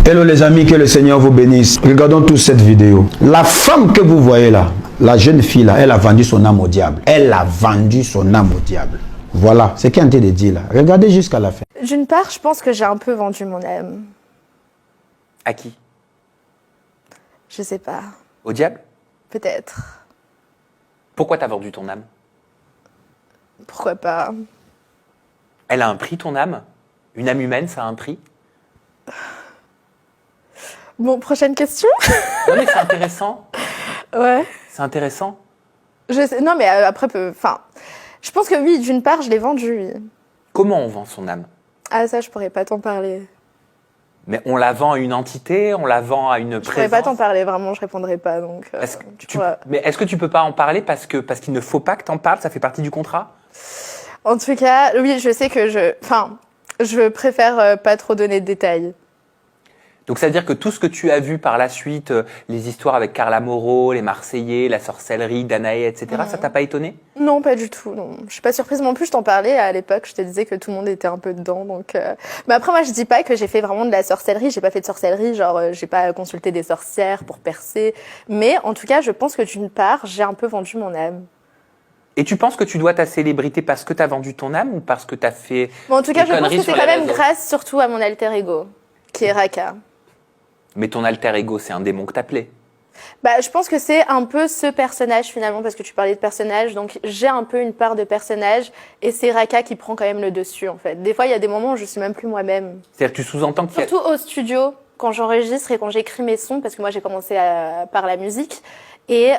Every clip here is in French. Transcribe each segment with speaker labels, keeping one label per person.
Speaker 1: Hello les amis, que le Seigneur vous bénisse. Regardons tous cette vidéo. La femme que vous voyez là, la jeune fille là, elle a vendu son âme au diable. Elle a vendu son âme au diable. Voilà, c'est ce qu'elle a de dire là. Regardez jusqu'à la fin.
Speaker 2: D'une part, je pense que j'ai un peu vendu mon âme.
Speaker 3: À qui?
Speaker 2: Je sais pas.
Speaker 3: Au diable?
Speaker 2: Peut-être.
Speaker 3: Pourquoi t'as vendu ton âme?
Speaker 2: Pourquoi pas?
Speaker 3: Elle a un prix, ton âme? Une âme humaine, ça a un prix?
Speaker 2: Bon, prochaine question.
Speaker 3: Non mais c'est intéressant.
Speaker 2: Ouais.
Speaker 3: C'est intéressant.
Speaker 2: Je sais, non mais après, enfin, je pense que oui, d'une part, je l'ai vendu, oui.
Speaker 3: Comment on vend son âme?
Speaker 2: Ah ça, je pourrais pas t'en parler.
Speaker 3: Mais on la vend à une entité, on la vend à une
Speaker 2: Je
Speaker 3: présence.
Speaker 2: pourrais pas t'en parler, vraiment, je répondrai pas, donc...
Speaker 3: Mais est-ce que tu peux pas en parler parce qu'il ne faut pas que t'en parles, ça fait partie du contrat?
Speaker 2: En tout cas, oui, je sais que je préfère pas trop donner de détails.
Speaker 3: Donc ça veut dire que tout ce que tu as vu par la suite, les histoires avec Carla Moreau, les Marseillais, la sorcellerie, Danaé, etc., ça t'a pas étonné?
Speaker 2: Non, pas du tout, non. Je suis pas surprise non plus, je t'en parlais à l'époque, je te disais que tout le monde était un peu dedans, donc... Mais après, moi, je dis pas que j'ai fait vraiment de la sorcellerie, j'ai pas fait de sorcellerie, genre, j'ai pas consulté des sorcières pour percer, mais en tout cas, je pense que d'une part, j'ai un peu vendu mon âme.
Speaker 3: Et tu penses que tu dois ta célébrité parce que t'as vendu ton âme ou parce que t'as fait...
Speaker 2: Bon, en tout cas,
Speaker 3: des
Speaker 2: je pense
Speaker 3: conneries
Speaker 2: que c'est
Speaker 3: sur
Speaker 2: quand
Speaker 3: les
Speaker 2: même
Speaker 3: réseaux?
Speaker 2: grâce surtout à mon alter ego, qui est Raka.
Speaker 3: Mais ton alter ego, c'est un démon que t'appelais.
Speaker 2: Bah, je pense que c'est un peu ce personnage finalement, parce que tu parlais de personnage, donc j'ai un peu une part de personnage, et c'est Raka qui prend quand même le dessus en fait. Des fois, il y a des moments où je suis même plus moi-même.
Speaker 3: C'est-à-dire que tu sous-entends qu'il y a...
Speaker 2: Surtout au studio, quand j'enregistre et quand j'écris mes sons, parce que moi j'ai commencé par la musique, et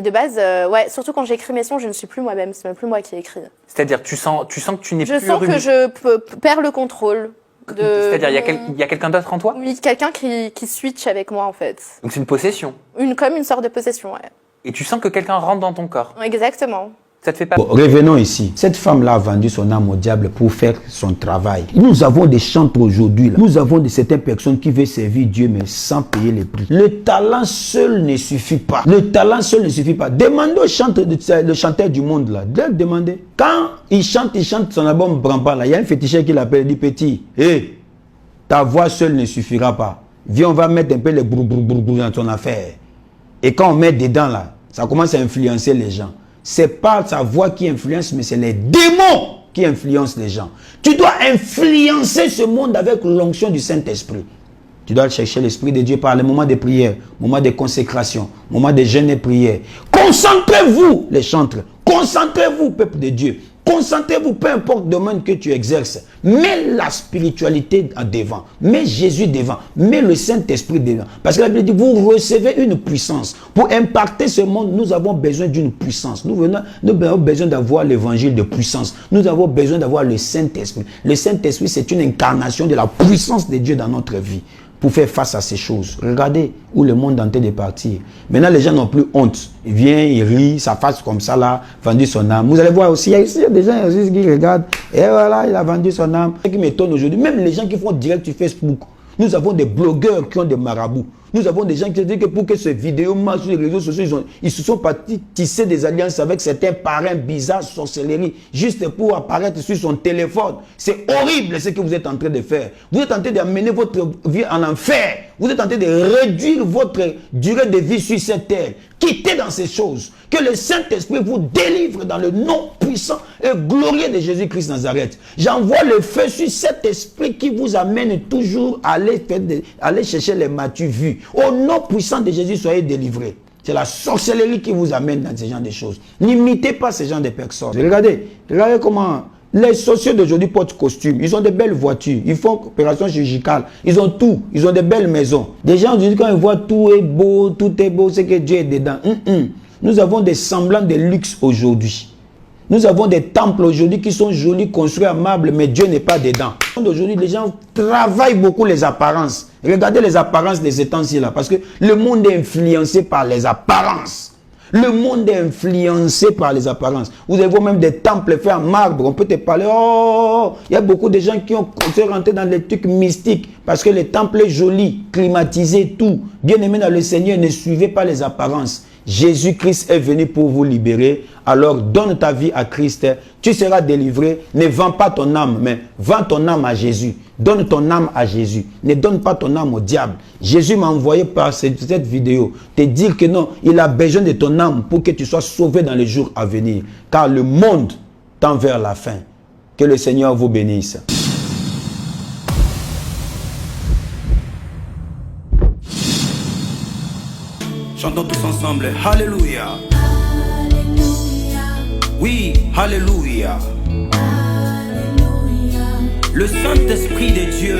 Speaker 2: de base, ouais, surtout quand j'écris mes sons, je ne suis plus moi-même, c'est même plus moi qui écris.
Speaker 3: C'est-à-dire tu sens que tu n'es plus...
Speaker 2: Je sens que je perds le contrôle.
Speaker 3: C'est-à-dire il y a quelqu'un d'autre en toi?
Speaker 2: Oui, quelqu'un qui switch avec moi en fait.
Speaker 3: Donc c'est une possession.
Speaker 2: Comme une sorte de possession, ouais.
Speaker 3: Et tu sens que quelqu'un rentre dans ton corps.
Speaker 2: Exactement.
Speaker 3: Ça te fait pas...
Speaker 1: Bon, revenons ici. Cette femme-là a vendu son âme au diable pour faire son travail. Nous avons des chantres aujourd'hui. Nous avons certaines personnes qui veulent servir Dieu mais sans payer les prix. Le talent seul ne suffit pas. Le talent seul ne suffit pas. Demandez au le chanteur du monde là. Demandez. Quand il chante son album Brampa là, il y a un féticheur qui l'appelle, dit petit, hé, ta voix seule ne suffira pas. Viens, on va mettre un peu les brou dans ton affaire. Et quand on met dedans là, ça commence à influencer les gens. C'est pas sa voix qui influence, mais c'est les démons qui influencent les gens. Tu dois influencer ce monde avec l'onction du Saint-Esprit. Tu dois chercher l'Esprit de Dieu par les moments de prière, moments de consécration, moments de jeûne et prière. Concentrez-vous, les chantres. Concentrez-vous, peuple de Dieu. Concentrez-vous, peu importe le domaine que tu exerces. Mets la spiritualité devant. Mets Jésus devant. Mets le Saint-Esprit devant. Parce que la Bible dit, vous recevez une puissance. Pour impacter ce monde, nous avons besoin d'une puissance. Nous avons besoin d'avoir l'évangile de puissance. Nous avons besoin d'avoir le Saint-Esprit. Le Saint-Esprit, c'est une incarnation de la puissance de Dieu dans notre vie. Pour faire face à ces choses. Regardez où le monde est en train de partir. Maintenant, les gens n'ont plus honte. Ils viennent, ils rient, ça fasse comme ça là, vendu son âme. Vous allez voir aussi, il y a des gens aussi qui regardent. Et voilà, il a vendu son âme. Ce qui m'étonne aujourd'hui, même les gens qui font direct sur Facebook, nous avons des blogueurs qui ont des marabouts. Nous avons des gens qui disent que pour que ces vidéos marchent sur les réseaux sociaux, ils se sont partis tisser des alliances avec certains parrains bizarres, sorcellerie, juste pour apparaître sur son téléphone. C'est horrible ce que vous êtes en train de faire. Vous êtes en train d'amener votre vie en enfer. Vous êtes en train de réduire votre durée de vie sur cette terre. Quittez dans ces choses. Que le Saint-Esprit vous délivre dans le nom puissant et glorieux de Jésus-Christ Nazareth. J'envoie le feu sur cet esprit qui vous amène toujours à aller chercher les m'as-tu vus. Au nom puissant de Jésus, soyez délivrés. C'est la sorcellerie qui vous amène dans ce genre de choses. N'imitez pas ce genre de personnes. Regardez comment les sorciers d'aujourd'hui portent costume. Ils ont de belles voitures. Ils font opération chirurgicale. Ils ont tout. Ils ont de belles maisons. Des gens aujourd'hui, quand ils voient tout est beau, c'est que Dieu est dedans. Nous avons des semblants de luxe aujourd'hui. Nous avons des temples aujourd'hui qui sont jolis, construits en marbre, mais Dieu n'est pas dedans. Aujourd'hui, les gens travaillent beaucoup les apparences. Regardez les apparences de ces temps-ci là, parce que le monde est influencé par les apparences. Le monde est influencé par les apparences. Vous allez voir même des temples faits en marbre. On peut te parler. Oh, il y a beaucoup de gens qui ont rentré dans les trucs mystiques. Parce que le temple est joli, climatisé, tout. Bien aimé dans le Seigneur, ne suivez pas les apparences. Jésus-Christ est venu pour vous libérer. Alors donne ta vie à Christ. Tu seras délivré. Ne vends pas ton âme, mais vends ton âme à Jésus. Donne ton âme à Jésus. Ne donne pas ton âme au diable. Jésus m'a envoyé par cette vidéo te dire que non, il a besoin de ton âme pour que tu sois sauvé dans les jours à venir. Car le monde tend vers la fin. Que le Seigneur vous bénisse.
Speaker 4: Chantons tous ensemble. Alléluia. Oui, Alléluia. Le Saint-Esprit de Dieu